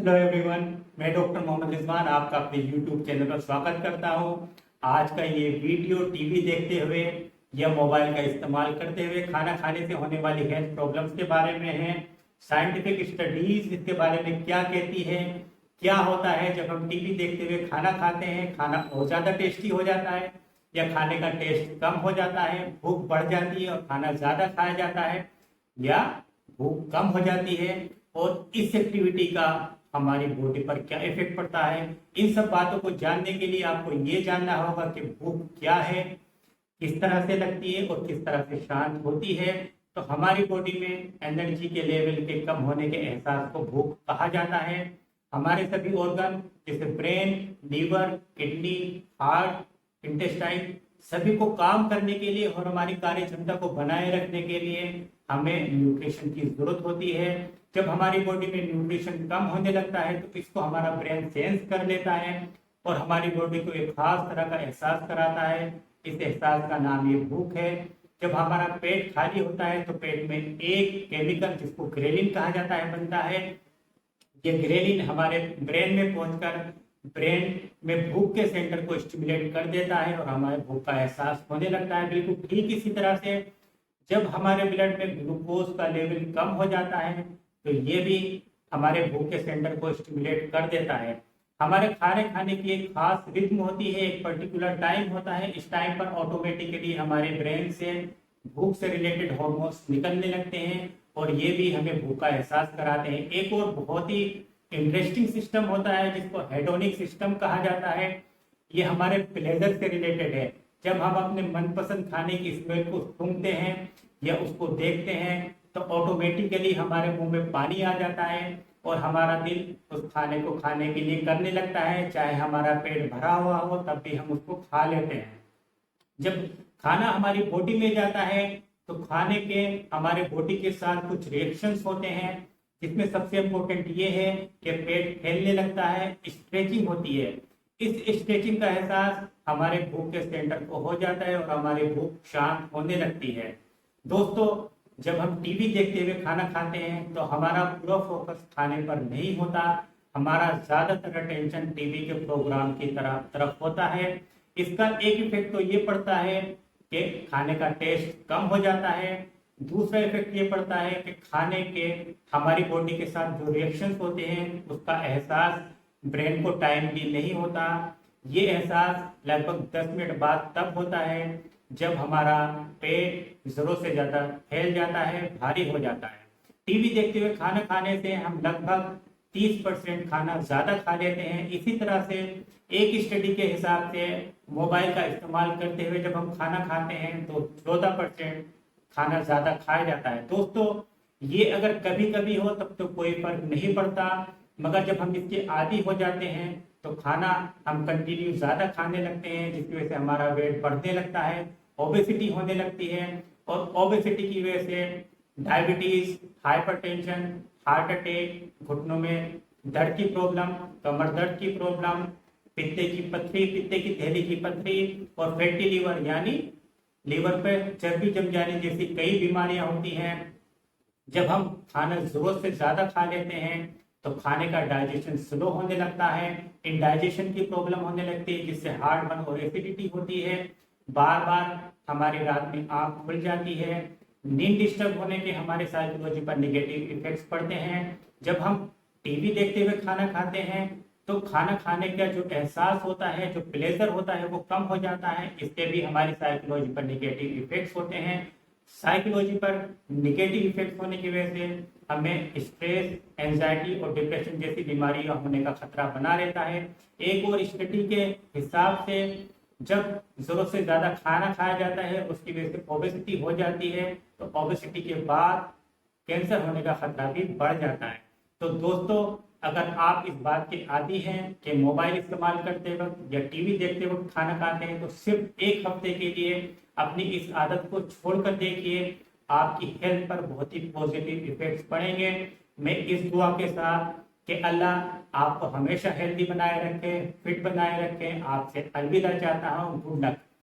Hello everyone, मैं doctor Mohammad Rizwan आपका अपने यूट्यूब चैनल पर स्वागत करता हूं। आज का ये वीडियो टीवी देखते हुए या मोबाइल का इस्तेमाल करते हुए खाना खाने से होने वाली हेल्थ प्रॉब्लम्स के बारे में है। साइंटिफिक स्टडीज इसके बारे में क्या कहती है, क्या होता है जब हम टीवी देखते हुए खाना खाते हैं, खाना बहुत ज़्यादा टेस्टी हो जाता है या खाने का टेस्ट कम हो जाता है, भूख बढ़ जाती है और खाना ज़्यादा खाया जाता है या भूख कम हो जाती है, और इस एक्टिविटी का हमारी बॉडी पर क्या इफेक्ट पड़ता है। इन सब बातों को जानने के लिए आपको ये जानना होगा कि भूख क्या है, किस तरह से लगती है और किस तरह से शांत होती है। तो हमारी बॉडी में एनर्जी के लेवल के कम होने के एहसास को भूख कहा जाता है। हमारे सभी ऑर्गन जैसे brain, liver, kidney, heart, intestine सभी को काम करने के लिए और हमारी कार्य क्षमता को बनाए रखने के लिए हमें न्यूट्रिशन की जरूरत होती है। जब हमारी बॉडी में न्यूट्रिशन कम होने लगता है तो इसको हमारा ब्रेन सेंस कर लेता है और हमारी बॉडी को एक खास तरह का एहसास कराता है। इस एहसास का नाम ये भूख है। जब हमारा पेट खाली होता है तो पेट में एक केमिकल जिसको ग्रेलिन कहा जाता है बनता है। ये ग्रेलिन हमारे ब्रेन में पहुंचकर ब्रेन में भूख के सेंटर को स्टिमुलेट कर देता है और हमारे भूख का एहसास होने लगता है। बिल्कुल ठीक इसी तरह से जब हमारे ब्लड में ग्लूकोज का लेवल कम हो जाता है तो ये भी हमारे भूख के सेंटर को स्टिमुलेट कर देता है। हमारे खाने खाने की एक खास रिद्म होती है, एक पर्टिकुलर टाइम होता है। इस टाइम पर ऑटोमेटिकली हमारे ब्रेन से भूख से रिलेटेड हॉर्मोन्स निकलने लगते हैं और ये भी हमें भूख का एहसास कराते हैं। एक और बहुत ही इंटरेस्टिंग सिस्टम होता है जिसको हेडोनिक सिस्टम कहा जाता है। ये हमारे प्लेजर से रिलेटेड है। जब हम अपने मनपसंद खाने की स्मेल को सूंघते हैं या उसको देखते हैं तो ऑटोमेटिकली हमारे मुंह में पानी आ जाता है और हमारा दिल उस खाने को खाने के लिए करने लगता है। चाहे हमारा पेट भरा हुआ हो तब भी हम उसको खा लेते हैं। जब खाना हमारी बॉडी में जाता है तो खाने के हमारे बॉडी के साथ कुछ रिएक्शंस होते हैं, जिसमें सबसे इम्पोर्टेंट ये है कि पेट फैलने लगता है, स्ट्रेचिंग होती है। इस स्ट्रेचिंग का एहसास हमारे भूख के सेंटर को हो जाता है और हमारी भूख शांत होने लगती है। दोस्तों, जब हम टीवी देखते हुए खाना खाते हैं तो हमारा पूरा फोकस खाने पर नहीं होता। हमारा ज्यादातर अटेंशन टीवी के प्रोग्राम की तरफ होता है। इसका एक इफेक्ट तो ये पड़ता है कि खाने का टेस्ट कम हो जाता है। दूसरा इफेक्ट ये पड़ता है कि खाने के हमारी बॉडी के साथ जो रिएक्शंस होते हैं उसका एहसास ब्रेन को टाइम भी नहीं होता। ये एहसास लगभग 10 मिनट बाद तब होता है जब हमारा पेट जरूरत से ज्यादा फैल जाता है, भारी हो जाता है। टीवी देखते हुए खाना खाने से हम लगभग 30% खाना ज्यादा खा लेते हैं। इसी तरह से एक स्टडी के हिसाब से मोबाइल का इस्तेमाल करते हुए जब हम खाना खाते हैं तो 14% खाना ज्यादा खाया जाता है। दोस्तों, ये अगर कभी कभी हो तब तो कोई फर्क नहीं पड़ता, मगर जब हम इसके आदी हो जाते हैं तो खाना हम कंटिन्यू ज्यादा खाने लगते हैं, जिसकी वजह से हमारा वेट बढ़ने लगता है, ओबेसिटी होने लगती है और ओबेसिटी की वजह से डायबिटीज, हाइपरटेंशन, हार्ट अटैक, घुटनों में दर्द की प्रॉब्लम, कमर दर्द की प्रॉब्लम, पित्ते की पथरी, पित्ते की थैली की पथरी और फैटी लीवर यानी लीवर पर चर्बी जम जाने जैसी कई बीमारियां होती हैं। जब हम खाना जरूरत से ज्यादा खा लेते हैं तो खाने का डाइजेशन स्लो होने लगता है, इंडाइजेशन की प्रॉब्लम होने लगती है, जिससे हार्ट बर्न और एसिडिटी होती है। बार बार हमारी रात में आंख खुल जाती है। नींद डिस्टर्ब होने के हमारे साइकोलॉजी पर निगेटिव इफेक्ट्स पड़ते हैं। जब हम टीवी देखते हुए खाना खाते हैं तो खाना खाने का जो एहसास होता है, जो प्लेजर होता है वो कम हो जाता है। इसके भी हमारी साइकोलॉजी पर निगेटिव इफेक्ट्स होते हैं। साइकोलॉजी पर निगेटिव इफेक्ट होने की वजह से हमें स्ट्रेस, एंजाइटी और डिप्रेशन जैसी बीमारियां होने का खतरा बना रहता है। एक और स्टडी के हिसाब से जब जरूरत से ज्यादा खाना खाया जाता है उसकी वजह से ओबेसिटी हो जाती है, तो ओबेसिटी के बाद कैंसर होने का खतरा भी बढ़ जाता है। तो दोस्तों, अगर आप इस बात के आदी हैं कि मोबाइल इस्तेमाल करते वक्त या टीवी देखते वक्त खाना खाते हैं तो सिर्फ एक हफ्ते के लिए अपनी इस आदत को छोड़कर देखिए, आपकी हेल्थ पर बहुत ही पॉजिटिव इफेक्ट्स पड़ेंगे। मैं इस दुआ के साथ कि अल्लाह आपको हमेशा हेल्दी बनाए रखे, फिट बनाए रखे, आपसे अलविदा चाहता हूँ। Good luck.